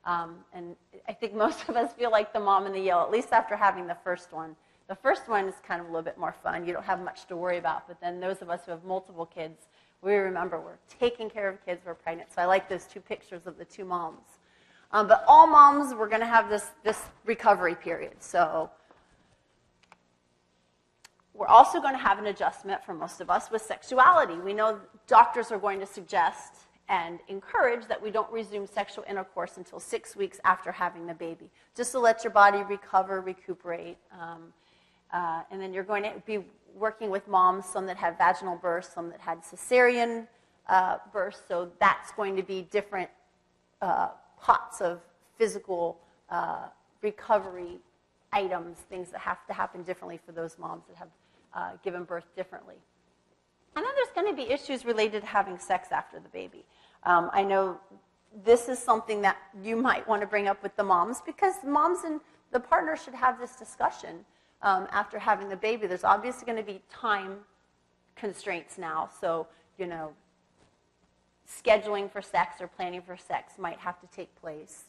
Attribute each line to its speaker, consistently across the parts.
Speaker 1: And I think most of us feel like the mom in the yellow, at least after having the first one. The first one is kind of a little bit more fun. You don't have much to worry about. But then those of us who have multiple kids, we remember we're taking care of kids, we're pregnant. So I like those two pictures of the two moms. But all moms, we're going to have this recovery period. So we're also going to have an adjustment for most of us with sexuality. We know doctors are going to suggest and encourage that we don't resume sexual intercourse until 6 weeks after having the baby, just to let your body recover, recuperate. And then you're going to be working with moms, some that have vaginal births, some that had cesarean births, so that's going to be different pots of physical recovery items, things that have to happen differently for those moms that have given birth differently. And then there's going to be issues related to having sex after the baby. I know this is something that you might want to bring up with the moms, because moms and the partner should have this discussion after having the baby. There's obviously going to be time constraints now, so, you know, scheduling for sex or planning for sex might have to take place.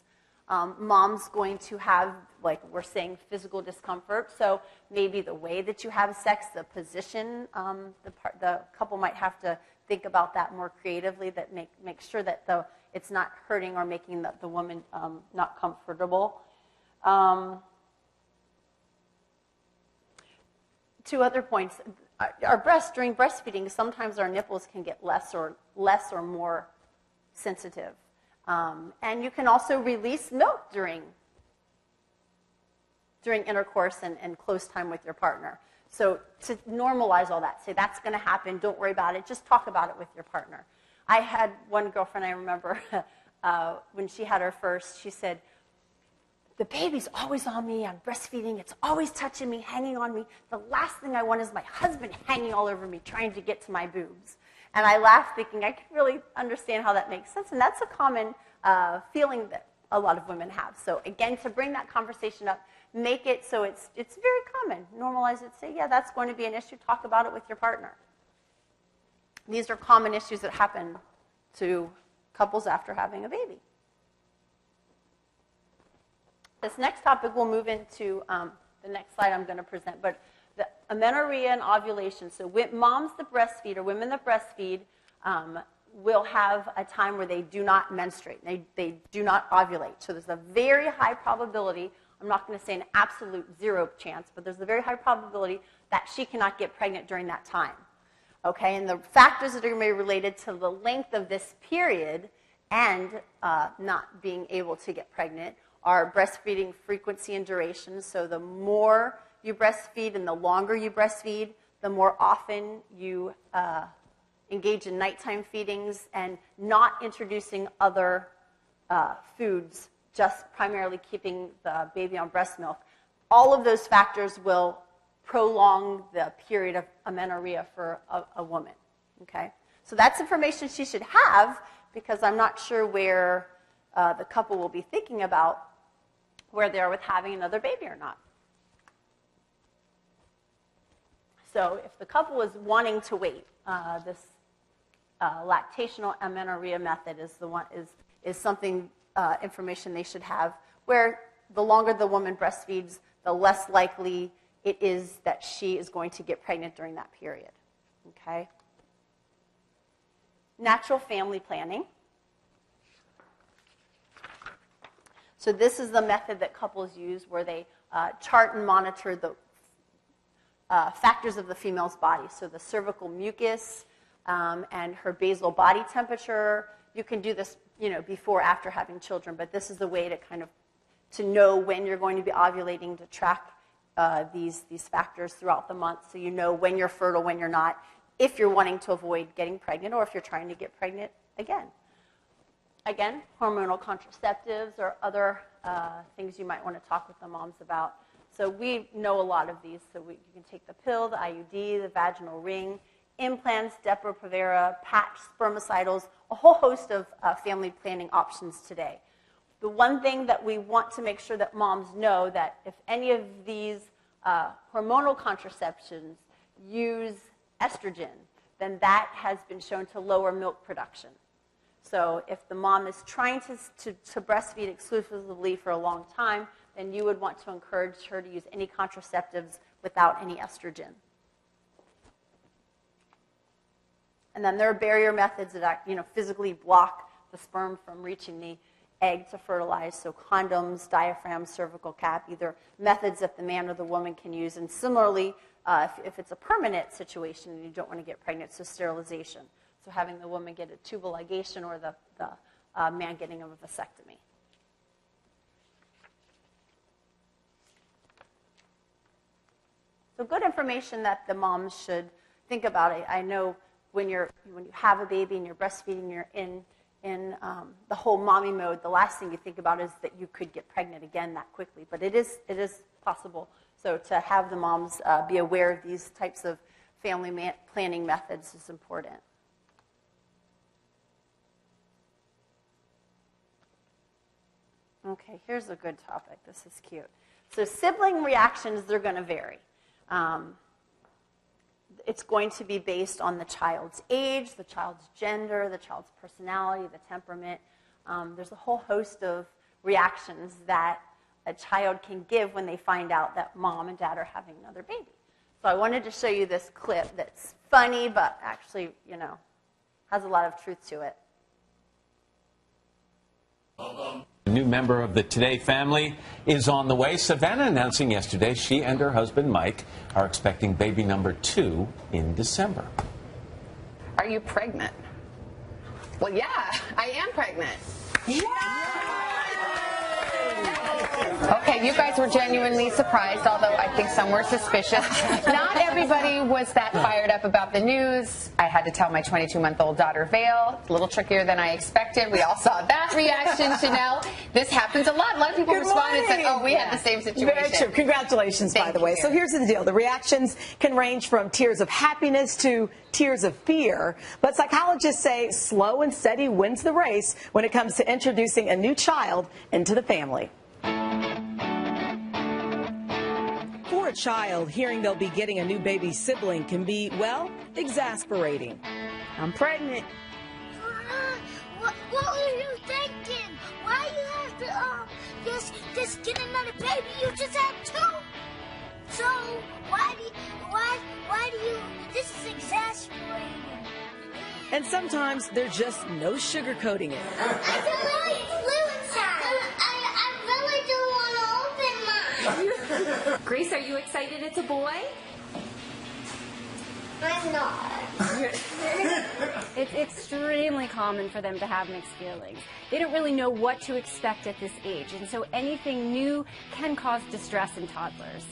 Speaker 1: Mom's going to have, like we're saying, physical discomfort. So maybe the way that you have sex, the position, the couple might have to think about that more creatively, that make sure that it's not hurting or making the woman not comfortable. Two other points. During breastfeeding, sometimes our nipples can get less or more sensitive. And you can also release milk during intercourse and close time with your partner. So to normalize all that, say that's going to happen, don't worry about it, just talk about it with your partner. I had one girlfriend, I remember, when she had her first, she said, the baby's always on me, I'm breastfeeding, it's always touching me, hanging on me. The last thing I want is my husband hanging all over me, trying to get to my boobs. And I laughed, thinking I could really understand how that makes sense. And that's a common feeling that a lot of women have. So again, to bring that conversation up, make it so it's very common. Normalize it, say, yeah, that's going to be an issue, talk about it with your partner. These are common issues that happen to couples after having a baby. This next topic we'll move into the next slide I'm going to present, but the amenorrhea and ovulation. So moms that breastfeed or women that breastfeed will have a time where they do not menstruate. They do not ovulate. So there's a very high probability, I'm not going to say an absolute 0 chance, but there's a very high probability that she cannot get pregnant during that time. Okay, and the factors that are going to be related to the length of this period and not being able to get pregnant are breastfeeding frequency and duration. So the more you breastfeed and the longer you breastfeed, the more often you engage in nighttime feedings and not introducing other foods, just primarily keeping the baby on breast milk. All of those factors will prolong the period of amenorrhea for a woman. Okay? So that's information she should have, because I'm not sure where the couple will be thinking about where they are with having another baby or not. So if the couple is wanting to wait, this lactational amenorrhea method is something information they should have, where the longer the woman breastfeeds, the less likely it is that she is going to get pregnant during that period. Okay? Natural family planning. So this is the method that couples use, where they chart and monitor the factors of the female's body. So the cervical mucus and her basal body temperature. You can do this, before, after having children, but this is a way to to know when you're going to be ovulating, to track these factors throughout the month, so you know when you're fertile, when you're not, if you're wanting to avoid getting pregnant or if you're trying to get pregnant again. Again, hormonal contraceptives or other things you might want to talk with the moms about. So we know a lot of these. So you can take the pill, the IUD, the vaginal ring, implants, Depo-Provera, patch, spermicidals, a whole host of family planning options today. The one thing that we want to make sure that moms know, that if any of these hormonal contraceptions use estrogen, then that has been shown to lower milk production. So if the mom is trying to breastfeed exclusively for a long time, then you would want to encourage her to use any contraceptives without any estrogen. And then there are barrier methods that physically block the sperm from reaching the egg to fertilize. So condoms, diaphragm, cervical cap, either methods that the man or the woman can use. And similarly, if it's a permanent situation and you don't want to get pregnant, so sterilization. So having the woman get a tubal ligation or the man getting a vasectomy. So good information that the moms should think about. I know when you have a baby and you're breastfeeding, you're in the whole mommy mode, the last thing you think about is that you could get pregnant again that quickly. But it is possible. So to have the moms be aware of these types of family planning methods is important. Okay, here's a good topic. This is cute. So sibling reactions, they're going to vary. It's going to be based on the child's age, the child's gender, the child's personality, the temperament. There's a whole host of reactions that a child can give when they find out that mom and dad are having another baby. So I wanted to show you this clip that's funny, but actually, has a lot of truth to it.
Speaker 2: A new member of the Today family is on the way. Savannah announcing yesterday she and her husband Mike are expecting baby number 2 in December.
Speaker 3: Are you pregnant? Well, yeah, I am pregnant. Okay, you guys were genuinely surprised, although I think some were suspicious. Not everybody was that fired up about the news. I had to tell my 22-month-old daughter, Vale. It's a little trickier than I expected. We all saw that reaction, Chanel. This happens a lot. A lot of people responded and said, oh, we had the same situation.
Speaker 4: Very true. Congratulations, by the way. So here's the deal. The reactions can range from tears of happiness to tears of fear. But psychologists say slow and steady wins the race when it comes to introducing a new child into the family. For a child, hearing they'll be getting a new baby sibling can be, well, exasperating. I'm pregnant.
Speaker 5: What were you thinking? Why you have to just get another baby? You just have 2. So why do you? This is exasperating.
Speaker 4: And sometimes there's just no sugarcoating it.
Speaker 5: I feel really flu inside. I really don't want to open mine.
Speaker 6: Grace, are you excited it's a boy?
Speaker 5: I'm not.
Speaker 6: It's extremely common for them to have mixed feelings. They don't really know what to expect at this age, and so anything new can cause distress in toddlers.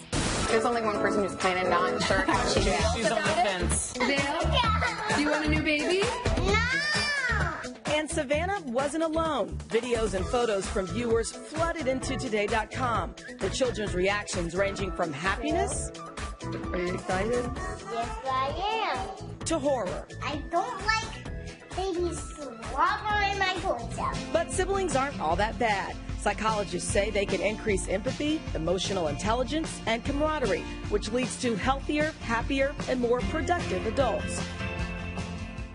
Speaker 3: There's only one person who's kind of not sure how she feels.
Speaker 4: She's on the fence.
Speaker 3: Dale, do you want a new baby?
Speaker 5: No.
Speaker 4: And Savannah wasn't alone. Videos and photos from viewers flooded into Today.com. The children's reactions ranging from happiness, are you excited?
Speaker 5: Yes, I am.
Speaker 4: To horror.
Speaker 5: I don't like babies slobbering my toys out.
Speaker 4: But siblings aren't all that bad. Psychologists say they can increase empathy, emotional intelligence, and camaraderie, which leads to healthier, happier, and more productive adults,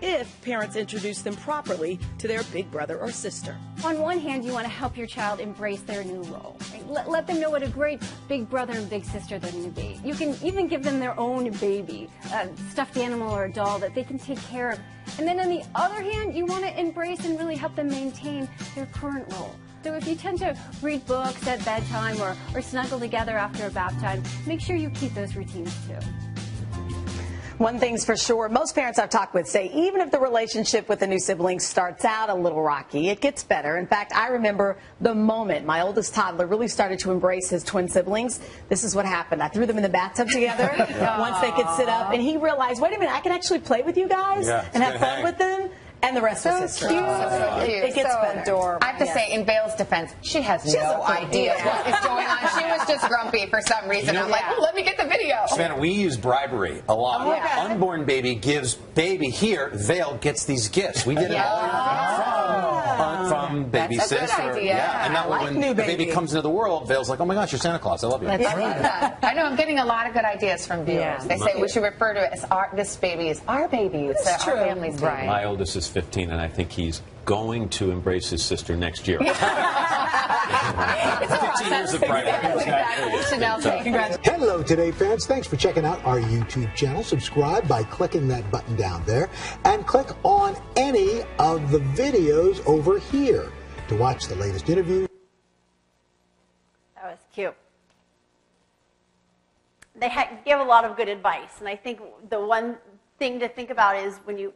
Speaker 4: if parents introduce them properly to their big brother or sister.
Speaker 6: On one hand, you want to help your child embrace their new role. Right? Let them know what a great big brother and big sister they're going to be. You can even give them their own baby, a stuffed animal or a doll that they can take care of. And then on the other hand, you want to embrace and really help them maintain their current role. So if you tend to read books at bedtime or snuggle together after a bath time, make sure you keep those routines too.
Speaker 4: One thing's for sure, most parents I've talked with say even if the relationship with a new sibling starts out a little rocky, it gets better. In fact, I remember the moment my oldest toddler really started to embrace his twin siblings. This is what happened. I threw them in the bathtub together once they could sit up, and he realized, wait a minute, I can actually play with you guys and have fun with them. And the rest was history. It gets better. Adorable.
Speaker 3: I have to say, in Vale's defense, she has no idea what is going on. She was just grumpy for some reason. I'm like, oh, let me get the video.
Speaker 2: Savannah, we use bribery a lot.
Speaker 3: Oh, yeah.
Speaker 2: Unborn baby gives baby here. Vale gets these gifts. We did it all from become baby
Speaker 3: That's a good
Speaker 2: sis.
Speaker 3: idea.
Speaker 2: Yeah, and that
Speaker 4: I like
Speaker 2: when
Speaker 4: new
Speaker 2: the baby
Speaker 4: baby.
Speaker 2: comes into the world, Vale's like, oh my gosh, you're Santa Claus. I love you.
Speaker 4: That's
Speaker 3: I love that. I know I'm getting a lot of good ideas from viewers.
Speaker 4: Yeah.
Speaker 3: They say we should refer to it as this baby is our baby. It's
Speaker 4: That's
Speaker 3: our
Speaker 4: true.
Speaker 3: family's baby.
Speaker 4: Right.
Speaker 2: My oldest is 15, and I think he's going to embrace his sister next year.
Speaker 3: It's a
Speaker 2: 15 years of pride.
Speaker 3: Exactly. Chanel,
Speaker 4: Congrats.
Speaker 7: Hello, Today fans. Thanks for checking out our YouTube channel. Subscribe by clicking that button down there and click on any of the videos over here to watch the latest interviews.
Speaker 1: That was cute. They give a lot of good advice, and I think the one thing to think about is when you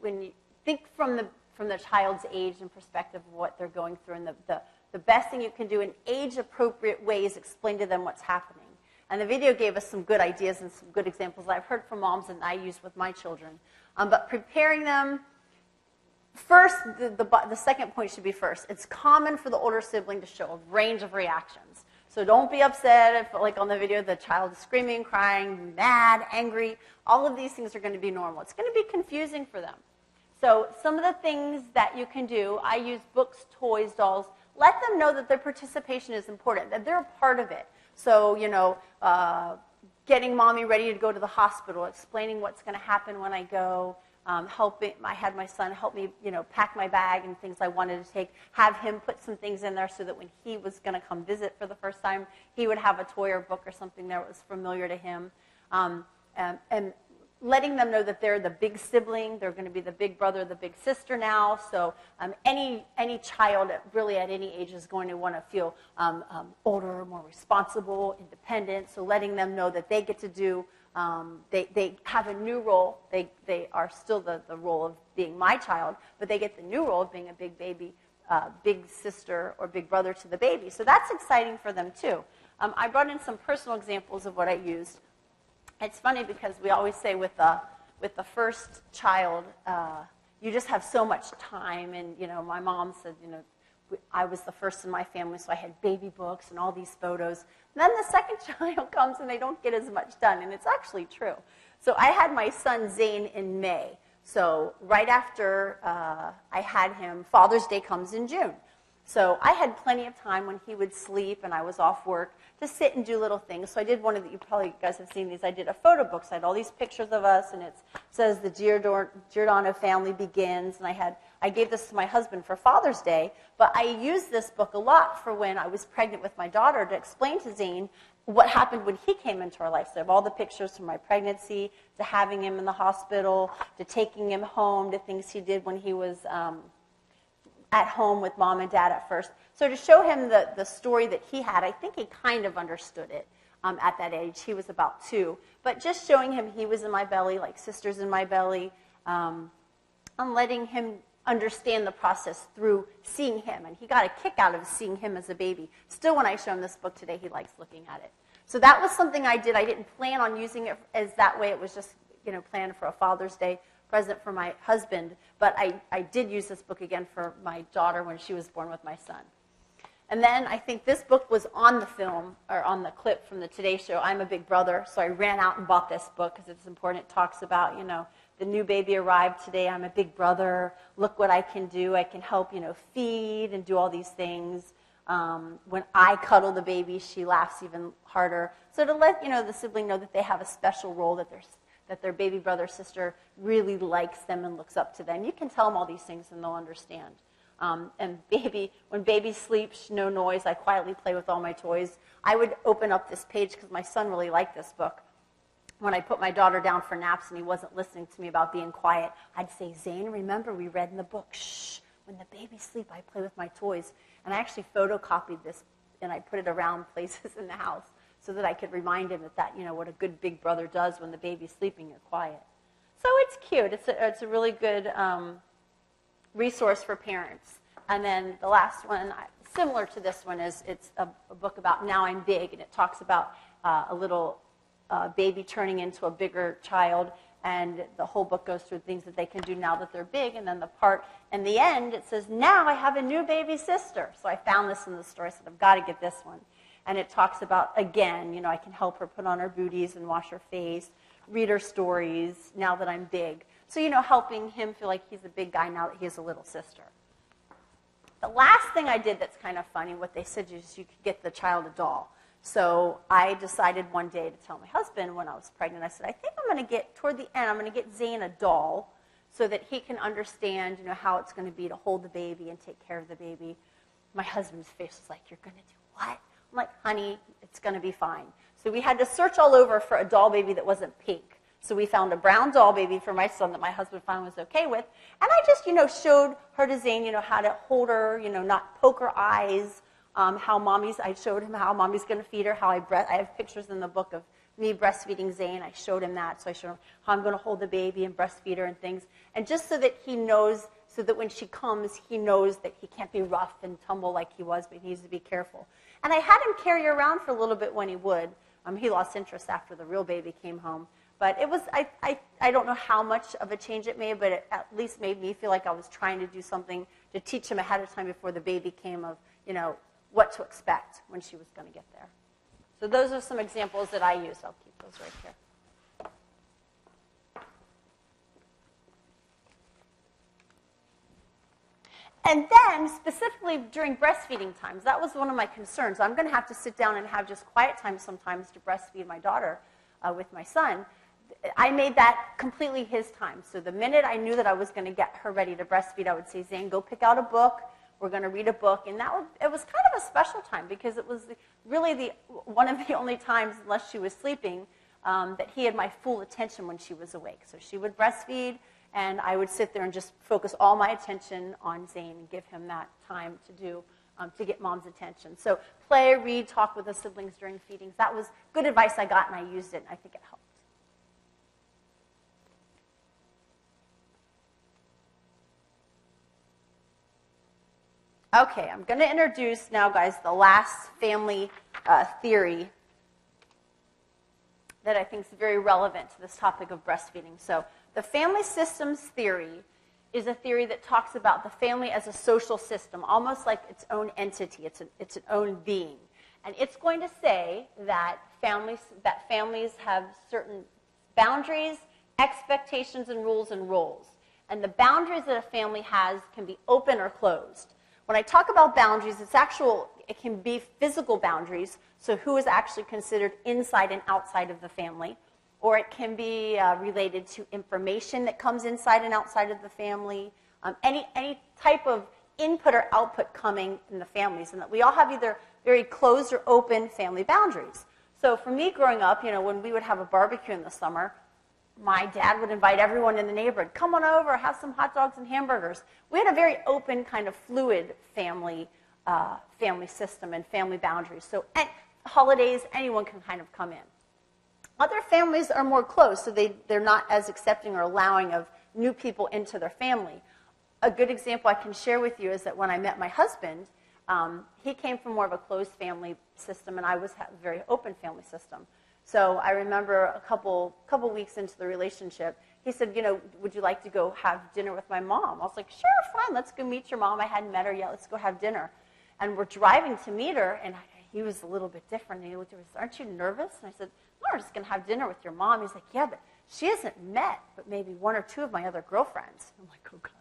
Speaker 1: think from the child's age and perspective of what they're going through, and the best thing you can do in age-appropriate ways, explain to them what's happening. And the video gave us some good ideas and some good examples that I've heard from moms and I use with my children. But preparing them, first, the second point should be first. It's common for the older sibling to show a range of reactions. So don't be upset if, like on the video, the child is screaming, crying, mad, angry. All of these things are going to be normal. It's going to be confusing for them. So some of the things that you can do, I use books, toys, dolls. Let them know that their participation is important, that they're a part of it. So, getting mommy ready to go to the hospital, explaining what's going to happen when I go, helping. I had my son help me, pack my bag and things I wanted to take, have him put some things in there so that when he was going to come visit for the first time, he would have a toy or book or something that was familiar to him. And letting them know that they're the big sibling, they're going to be the big brother, the big sister now. So any child really at any age is going to want to feel older, more responsible, independent. So letting them know that they get to do, they have a new role. They are still the role of being my child, but they get the new role of being a big baby, big sister or big brother to the baby. So that's exciting for them too. I brought in some personal examples of what I used. It's funny because we always say with the first child, you just have so much time. And, my mom said, I was the first in my family, so I had baby books and all these photos. And then the second child comes and they don't get as much done. And it's actually true. So I had my son Zane in May. So right after I had him, Father's Day comes in June. So I had plenty of time when he would sleep and I was off work to sit and do little things. So I did one of the, you guys have seen these, I did a photo book. So I had all these pictures of us, and it says the Giordano family begins. And I gave this to my husband for Father's Day, but I used this book a lot for when I was pregnant with my daughter to explain to Zane what happened when he came into our life. So I have all the pictures from my pregnancy, to having him in the hospital, to taking him home, to things he did when he was at home with mom and dad at first. So to show him the story that he had, I think he kind of understood it at that age. He was about 2. But just showing him he was in my belly, like sister's in my belly, and letting him understand the process through seeing him. And he got a kick out of seeing him as a baby. Still, when I show him this book today, he likes looking at it. So that was something I did. I didn't plan on using it as that way. It was just, planned for a Father's Day present for my husband, but I did use this book again for my daughter when she was born with my son. And then I think this book was on the film, or on the clip from the Today Show, I'm a Big Brother, so I ran out and bought this book because it's important. It talks about, the new baby arrived today, I'm a big brother, look what I can do, I can help, feed and do all these things. When I cuddle the baby, she laughs even harder. So to let, the sibling know that they have a special role, that their baby brother or sister really likes them and looks up to them. You can tell them all these things and they'll understand. And when baby sleeps, no noise, I quietly play with all my toys. I would open up this page because my son really liked this book. When I put my daughter down for naps and he wasn't listening to me about being quiet, I'd say, Zane, remember we read in the book, shh, when the babies sleep, I play with my toys. And I actually photocopied this and I put it around places in the house, so that I could remind him that what a good big brother does when the baby's sleeping, you're quiet. So it's cute. It's a really good resource for parents. And then the last one, similar to this one, is it's a book about Now I'm Big, and it talks about a little baby turning into a bigger child, and the whole book goes through things that they can do now that they're big, and then the part in the end, it says, now I have a new baby sister. So I found this in the store. I said, I've got to get this one. And it talks about, again, I can help her put on her booties and wash her face, read her stories now that I'm big. So, helping him feel like he's a big guy now that he has a little sister. The last thing I did that's kind of funny, what they said is you could get the child a doll. So I decided one day to tell my husband when I was pregnant, I said, I think I'm going to get, toward the end, I'm going to get Zane a doll so that he can understand, how it's going to be to hold the baby and take care of the baby. My husband's face was like, you're going to do what? I'm like, honey, it's going to be fine. So we had to search all over for a doll baby that wasn't pink. So we found a brown doll baby for my son that my husband finally was okay with. And I just, showed her to Zane, how to hold her, not poke her eyes, I showed him how mommy's going to feed her, I have pictures in the book of me breastfeeding Zane. I showed him that. So I showed him how I'm going to hold the baby and breastfeed her and things. And just so that he knows, so that when she comes, he knows that he can't be rough and tumble like he was, but he needs to be careful. And I had him carry her around for a little bit when he would. He lost interest after the real baby came home. But it was, I don't know how much of a change it made, but it at least made me feel like I was trying to do something to teach him ahead of time before the baby came of, what to expect when she was going to get there. So those are some examples that I use. I'll keep those right here. And then, specifically during breastfeeding times, that was one of my concerns. I'm going to have to sit down and have just quiet time sometimes to breastfeed my daughter with my son. I made that completely his time. So the minute I knew that I was going to get her ready to breastfeed, I would say, Zane, go pick out a book. We're going to read a book. And it was kind of a special time because it was really one of the only times, unless she was sleeping, that he had my full attention when she was awake. So she would breastfeed, and I would sit there and just focus all my attention on Zane and give him that time to get mom's attention. So play, read, talk with the siblings during feedings. That was good advice I got, and I used it, and I think it helped. Okay, I'm going to introduce now, guys, the last family theory that I think is very relevant to this topic of breastfeeding. So the family systems theory is a theory that talks about the family as a social system, almost like its own entity, it's an own being. And it's going to say that families have certain boundaries, expectations, and rules and roles. And the boundaries that a family has can be open or closed. When I talk about boundaries, it can be physical boundaries, so who is actually considered inside and outside of the family, or it can be related to information that comes inside and outside of the family, any type of input or output coming in the families, and that we all have either very closed or open family boundaries. So for me growing up, when we would have a barbecue in the summer, my dad would invite everyone in the neighborhood, come on over, have some hot dogs and hamburgers. We had a very open, kind of fluid family system and family boundaries. So at holidays, anyone can kind of come in. Other families are more closed, so they're not as accepting or allowing of new people into their family. A good example I can share with you is that when I met my husband, he came from more of a closed family system, and I was a very open family system. So I remember a couple weeks into the relationship, he said, would you like to go have dinner with my mom? I was like, sure, fine, let's go meet your mom. I hadn't met her yet, let's go have dinner. And we're driving to meet her, and he was a little bit different. And he looked at me and said, aren't you nervous? And I said, no, we're just going to have dinner with your mom. He's like, yeah, but she hasn't met but maybe one or two of my other girlfriends. I'm like, oh, gosh.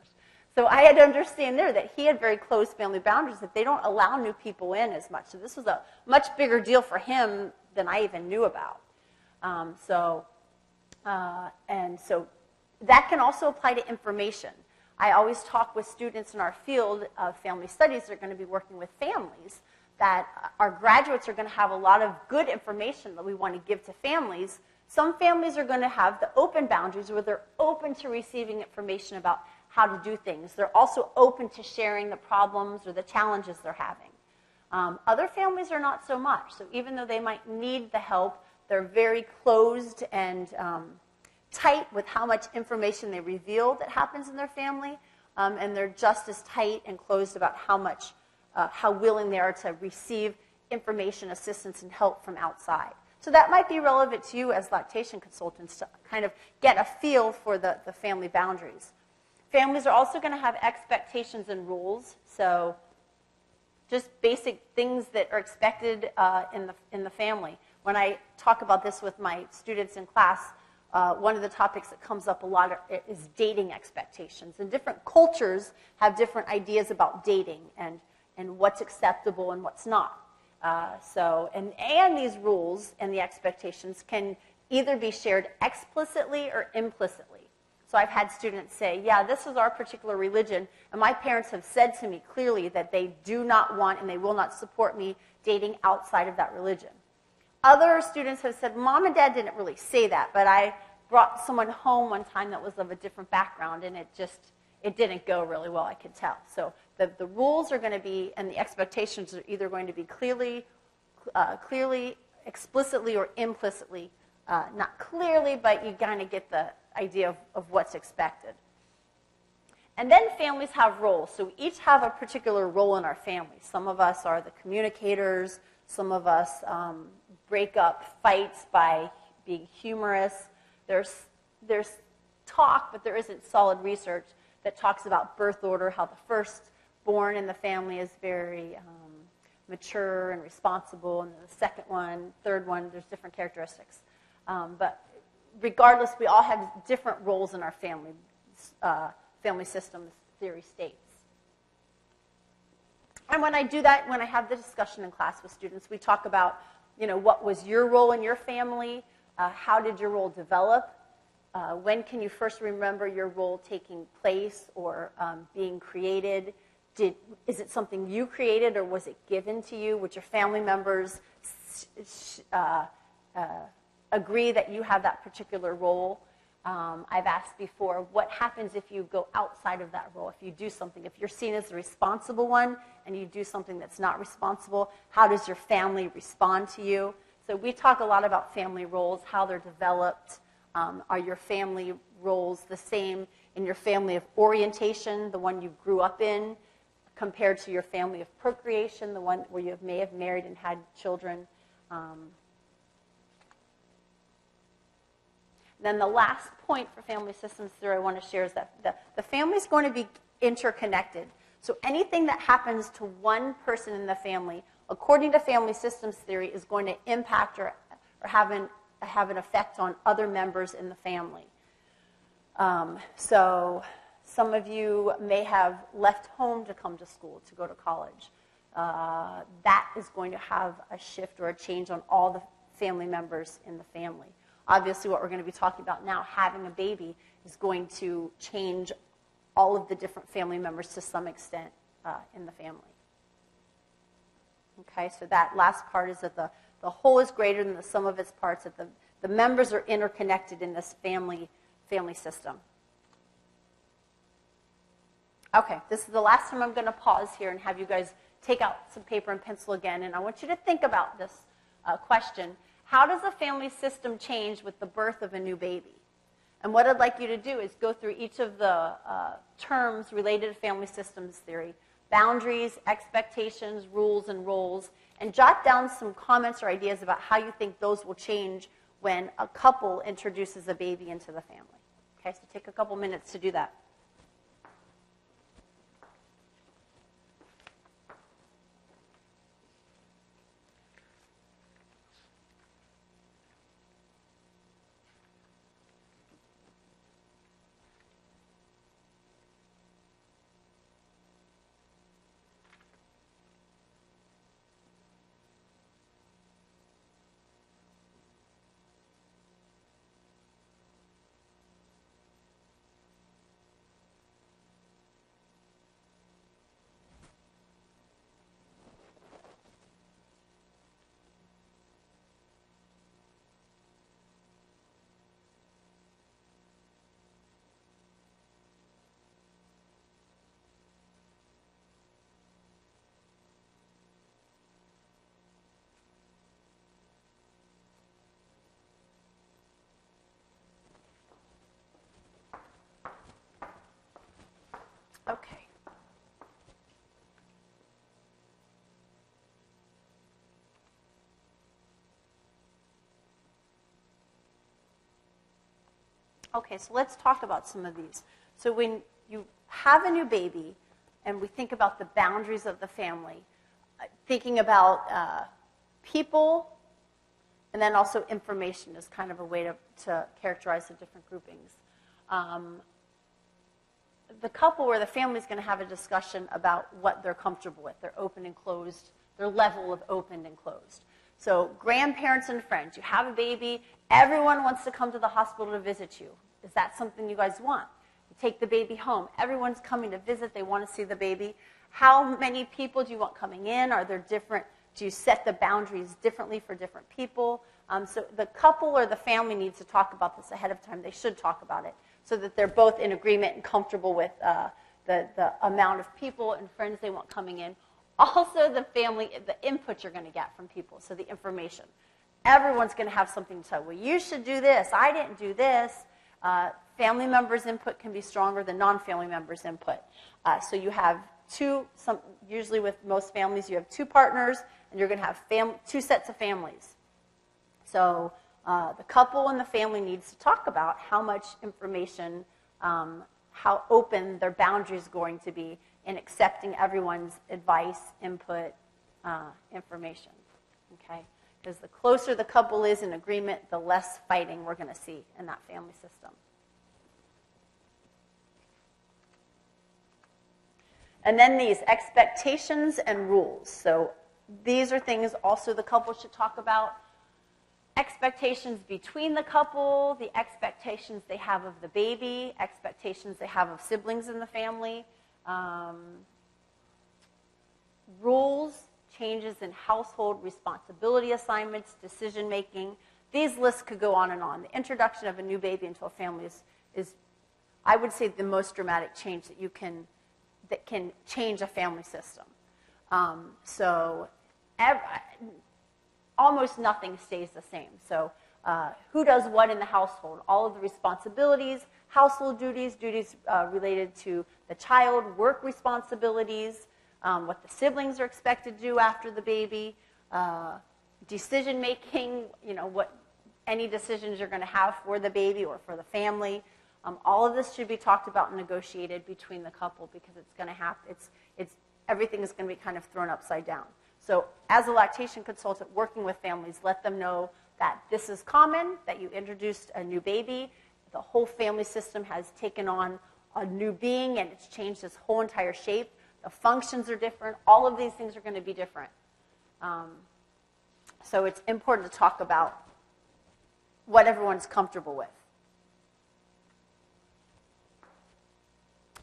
Speaker 1: So I had to understand there that he had very close family boundaries, that they don't allow new people in as much. So this was a much bigger deal for him than I even knew about. So that can also apply to information. I always talk with students in our field of family studies that are going to be working with families, that our graduates are going to have a lot of good information that we want to give to families. Some families are going to have the open boundaries where they're open to receiving information about how to do things. They're also open to sharing the problems or the challenges they're having. Other families are not so much. So even though they might need the help, they're very closed and tight with how much information they reveal that happens in their family, and they're just as tight and closed about how willing they are to receive information, assistance, and help from outside. So that might be relevant to you as lactation consultants to kind of get a feel for the family boundaries. Families are also going to have expectations and rules. So just basic things that are expected in the family. When I talk about this with my students in class, one of the topics that comes up a lot is dating expectations. And different cultures have different ideas about dating and what's acceptable and what's not. And these rules and the expectations can either be shared explicitly or implicitly. So I've had students say, yeah, this is our particular religion, and my parents have said to me clearly that they do not want and they will not support me dating outside of that religion. Other students have said, Mom and Dad didn't really say that, but I brought someone home one time that was of a different background, and it didn't go really well, I could tell. So the rules are going to be, and the expectations are either going to be clearly, explicitly, or implicitly. Not clearly, but you kind of get the idea of what's expected. And then families have roles. So we each have a particular role in our family. Some of us are the communicators. Some of us break up fights by being humorous. There's talk, but there isn't solid research that talks about birth order, how the firstborn in the family is very mature and responsible, and the second one, third one, there's different characteristics. But regardless, we all have different roles in our family. Family systems theory states. And when I do that, when I have the discussion in class with students, we talk about, what was your role in your family? How did your role develop? When can you first remember your role taking place or being created? Is it something you created or was it given to you? Would your family members agree that you have that particular role? I've asked before, what happens if you go outside of that role? If you do something, if you're seen as the responsible one and you do something that's not responsible, how does your family respond to you? So we talk a lot about family roles, how they're developed. Are your family roles the same in your family of orientation, the one you grew up in, compared to your family of procreation, the one where you may have married and had children? Then the last point for family systems theory I want to share is that the family is going to be interconnected. So anything that happens to one person in the family, according to family systems theory, is going to impact or have an effect on other members in the family. So some of you may have left home to come to school, to go to college. That is going to have a shift or a change on all the family members in the family. Obviously, what we're going to be talking about now, having a baby, is going to change all of the different family members to some extent in the family. Okay, so that last part is that the whole is greater than the sum of its parts, that the members are interconnected in this family system. Okay, this is the last time I'm going to pause here and have you guys take out some paper and pencil again, and I want you to think about this question. How does a family system change with the birth of a new baby? And what I'd like you to do is go through each of the terms related to family systems theory, boundaries, expectations, rules, and roles, and jot down some comments or ideas about how you think those will change when a couple introduces a baby into the family. Okay, so take a couple minutes to do that. Okay. Okay, so let's talk about some of these. So when you have a new baby and we think about the boundaries of the family, thinking about people And then also information is kind of a way to characterize the different groupings. The couple or the family is going to have a discussion about what they're comfortable with, their open and closed, their level of open and closed. So grandparents and friends, you have a baby, everyone wants to come to the hospital to visit you. Is that something you guys want? You take the baby home. Everyone's coming to visit. They want to see the baby. How many people do you want coming in? Are there different, do you set the boundaries differently for different people? So the couple or the family needs to talk about this ahead of time. They should talk about it so that they're both in agreement and comfortable with the amount of people and friends they want coming in. Also, the family, the input you're going to get from people, so the information. Everyone's going to have something to say. Well, you should do this. I didn't do this. Family members' input can be stronger than non-family members' input. So you have usually with most families, you have two partners, and you're going to have two sets of families. So the couple and the family needs to talk about how much information, how open their boundaries are going to be in accepting everyone's advice, input, information. Okay? Because the closer the couple is in agreement, the less fighting we're going to see in that family system. And then these expectations and rules. So these are things also the couple should talk about. Expectations between the couple, the expectations they have of the baby, expectations they have of siblings in the family, rules, changes in household responsibility assignments, decision making. These lists could go on and on. The introduction of a new baby into a family is I would say, the most dramatic change that can change a family system. Almost nothing stays the same. So who does what in the household? All of the responsibilities, household duties, related to the child, work responsibilities, what the siblings are expected to do after the baby, decision making, what any decisions you're going to have for the baby or for the family. All of this should be talked about and negotiated between the couple because it's going to happen. Everything is going to be kind of thrown upside down. So as a lactation consultant working with families, let them know that this is common, that you introduced a new baby, the whole family system has taken on a new being and it's changed its whole entire shape. The functions are different. All of these things are going to be different. So it's important to talk about what everyone's comfortable with.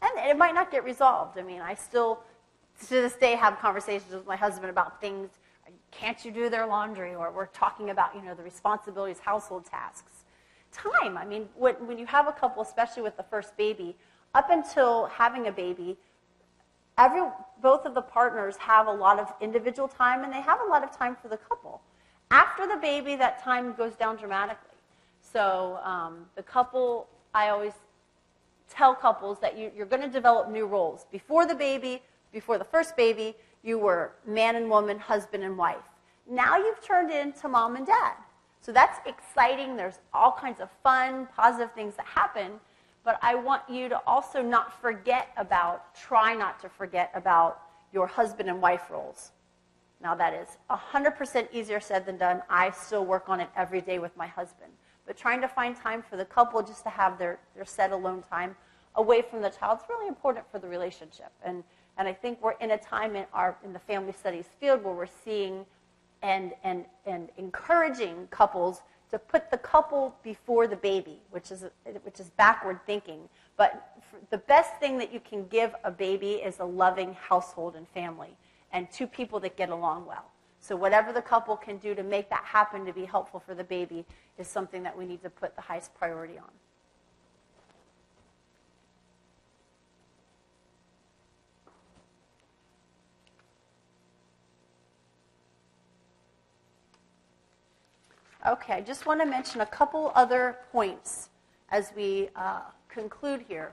Speaker 1: And it might not get resolved. I mean, I still, to this day, have conversations with my husband about things. Can't you do their laundry? Or we're talking about, the responsibilities, household tasks. Time. I mean, when you have a couple, especially with the first baby, up until having a baby, both of the partners have a lot of individual time, and they have a lot of time for the couple. After the baby, that time goes down dramatically. So the couple, I always tell couples that you're going to develop new roles. Before the first baby, you were man and woman, husband and wife. Now you've turned into mom and dad. So that's exciting. There's all kinds of fun, positive things that happen. But I want you to also try not to forget about your husband and wife roles. Now that is 100% easier said than done. I still work on it every day with my husband. But trying to find time for the couple just to have their set alone time away from the child is really important for the relationship. And I think we're in a time in the family studies field where we're seeing and encouraging couples to put the couple before the baby, which is backward thinking. But the best thing that you can give a baby is a loving household and family, and two people that get along well. So whatever the couple can do to make that happen to be helpful for the baby is something that we need to put the highest priority on. Okay, I just want to mention a couple other points as we conclude here.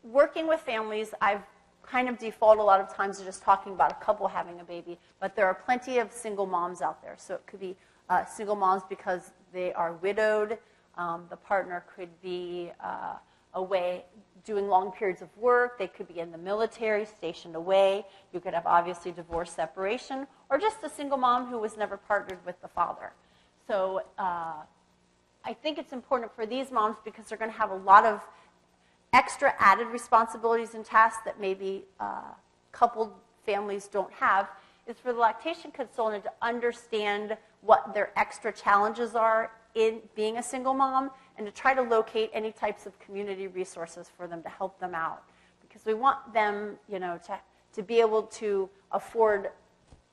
Speaker 1: Working with families, I've kind of default a lot of times to just talking about a couple having a baby, but there are plenty of single moms out there. So it could be single moms because they are widowed. The partner could be away doing long periods of work. They could be in the military, stationed away. You could have obviously divorce, separation, or just a single mom who was never partnered with the father. So I think it's important for these moms because they're going to have a lot of extra added responsibilities and tasks that maybe coupled families don't have, is for the lactation consultant to understand what their extra challenges are in being a single mom and to try to locate any types of community resources for them to help them out. Because we want them, to be able to afford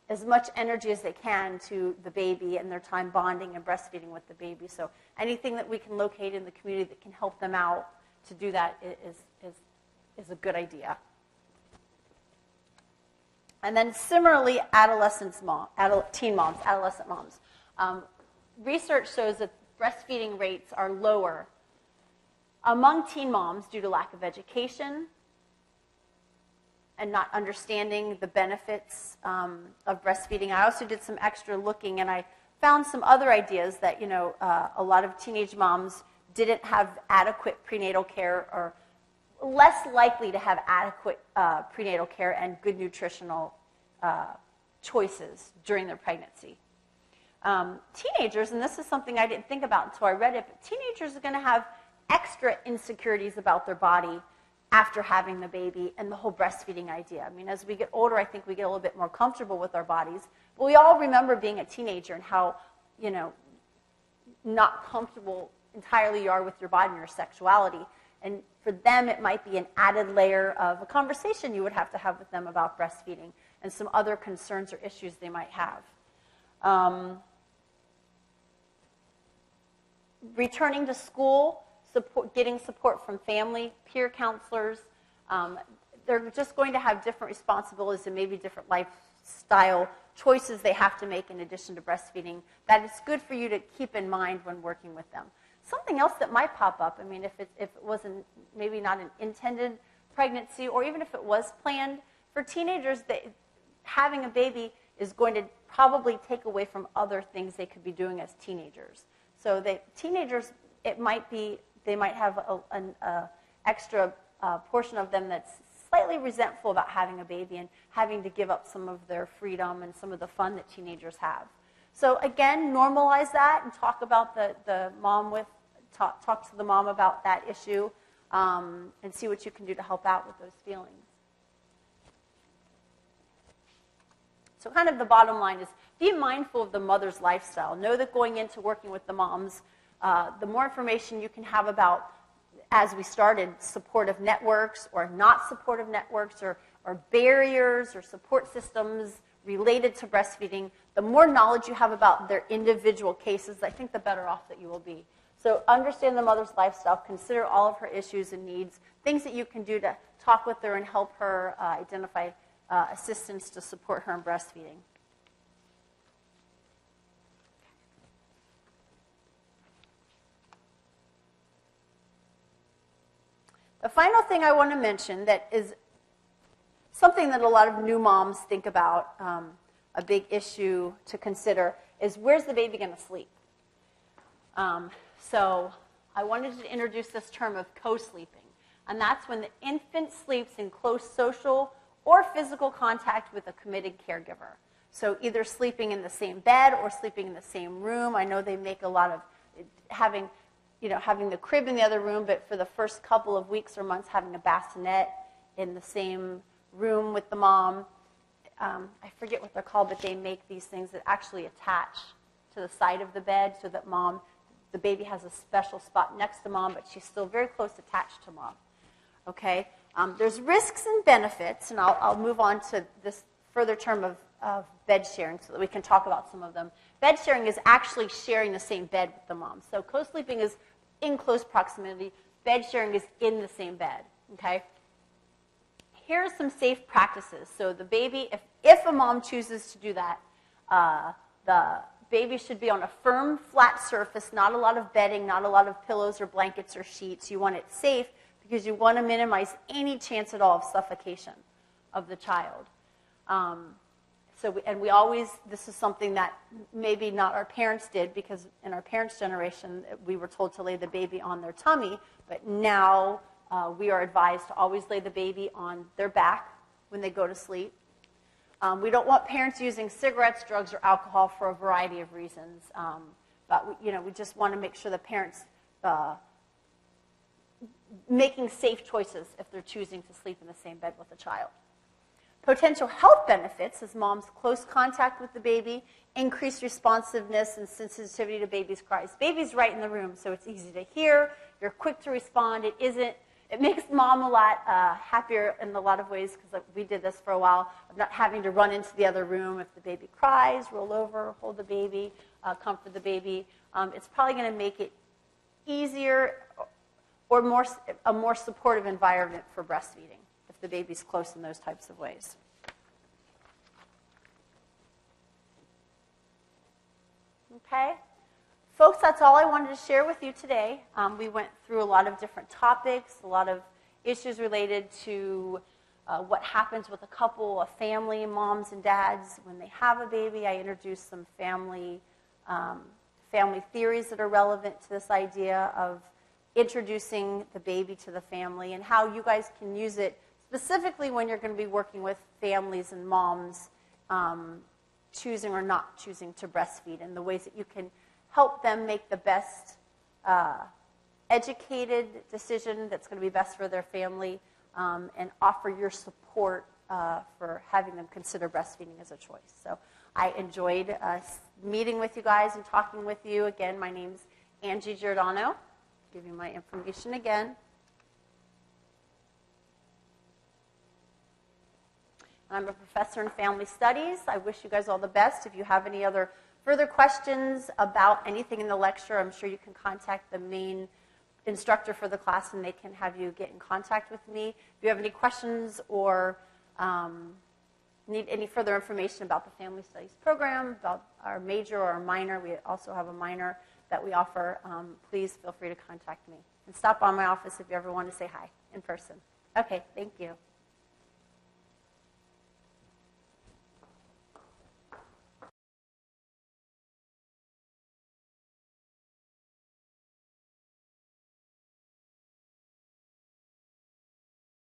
Speaker 1: as much energy as they can to the baby and their time bonding and breastfeeding with the baby. So anything that we can locate in the community that can help them out to do that is a good idea. And then similarly, teen moms, adolescent moms. Research shows that breastfeeding rates are lower among teen moms due to lack of education and not understanding the benefits of breastfeeding. I also did some extra looking, and I found some other ideas that, a lot of teenage moms didn't have adequate prenatal care or less likely to have adequate prenatal care and good nutritional choices during their pregnancy. Teenagers, and this is something I didn't think about until I read it, but teenagers are going to have extra insecurities about their body after having the baby and the whole breastfeeding idea. I mean, as we get older, I think we get a little bit more comfortable with our bodies. But we all remember being a teenager and how, not comfortable entirely you are with your body and your sexuality. And for them, it might be an added layer of a conversation you would have to have with them about breastfeeding and some other concerns or issues they might have. Returning to school, getting support from family, peer counselors. They're just going to have different responsibilities and maybe different lifestyle choices they have to make in addition to breastfeeding. That it's good for you to keep in mind when working with them. Something else that might pop up, I mean, if it wasn't maybe not an intended pregnancy, or even if it was planned, for teenagers, having a baby is going to probably take away from other things they could be doing as teenagers. So teenagers, they might have an extra portion of them that's slightly resentful about having a baby and having to give up some of their freedom and some of the fun that teenagers have. So again, normalize that and talk about the mom talk to the mom about that issue and see what you can do to help out with those feelings. So kind of the bottom line is be mindful of the mother's lifestyle. Know that going into working with the moms, the more information you can have about, as we started, supportive networks or not supportive networks or barriers or support systems related to breastfeeding, the more knowledge you have about their individual cases, I think the better off that you will be. So understand the mother's lifestyle, consider all of her issues and needs, things that you can do to talk with her and help her identify assistance to support her in breastfeeding. The final thing I want to mention that is something that a lot of new moms think about, a big issue to consider, is where's the baby going to sleep? So I wanted to introduce this term of co-sleeping, and that's when the infant sleeps in close social or physical contact with a committed caregiver. So either sleeping in the same bed or sleeping in the same room. I know they make a lot of having the crib in the other room, but for the first couple of weeks or months, having a bassinet in the same room with the mom. I forget what they're called, but they make these things that actually attach to the side of the bed so that the baby has a special spot next to mom, but she's still very close attached to mom. Okay? There's risks and benefits, and I'll move on to this further term of bed sharing so that we can talk about some of them. Bed sharing is actually sharing the same bed with the mom. So co-sleeping is in close proximity. Bed sharing is in the same bed. Okay? Here are some safe practices. So the baby, if a mom chooses to do that, the baby should be on a firm, flat surface, not a lot of bedding, not a lot of pillows or blankets or sheets. You want it safe because you want to minimize any chance at all of suffocation of the child. This is something that maybe not our parents did, because in our parents' generation, we were told to lay the baby on their tummy, but now we are advised to always lay the baby on their back when they go to sleep. We don't want parents using cigarettes, drugs, or alcohol for a variety of reasons. But we just want to make sure the parents making safe choices if they're choosing to sleep in the same bed with a child. Potential health benefits is mom's close contact with the baby, increased responsiveness and sensitivity to baby's cries. Baby's right in the room, so it's easy to hear. You're quick to respond. It makes mom a lot happier in a lot of ways, because we did this for a while, of not having to run into the other room if the baby cries, roll over, hold the baby, comfort the baby. It's probably going to make it easier or a more supportive environment for breastfeeding if the baby's close in those types of ways. Okay? Folks, that's all I wanted to share with you today. We went through a lot of different topics, a lot of issues related to what happens with a couple, a family, moms and dads, when they have a baby. I introduced some family theories that are relevant to this idea of introducing the baby to the family, and how you guys can use it specifically when you're going to be working with families and moms choosing or not choosing to breastfeed, and the ways that you can help them make the best educated decision that's going to be best for their family, and offer your support for having them consider breastfeeding as a choice. So I enjoyed meeting with you guys and talking with you. Again, my name's Angie Giordano. Give you my information again. I'm a professor in family studies. I wish you guys all the best. If you have any other further questions about anything in the lecture, I'm sure you can contact the main instructor for the class, and they can have you get in contact with me. If you have any questions or need any further information about the family studies program, about our major or our minor, we also have a minor that we offer, please feel free to contact me. And stop by my office if you ever want to say hi in person. Okay, thank you.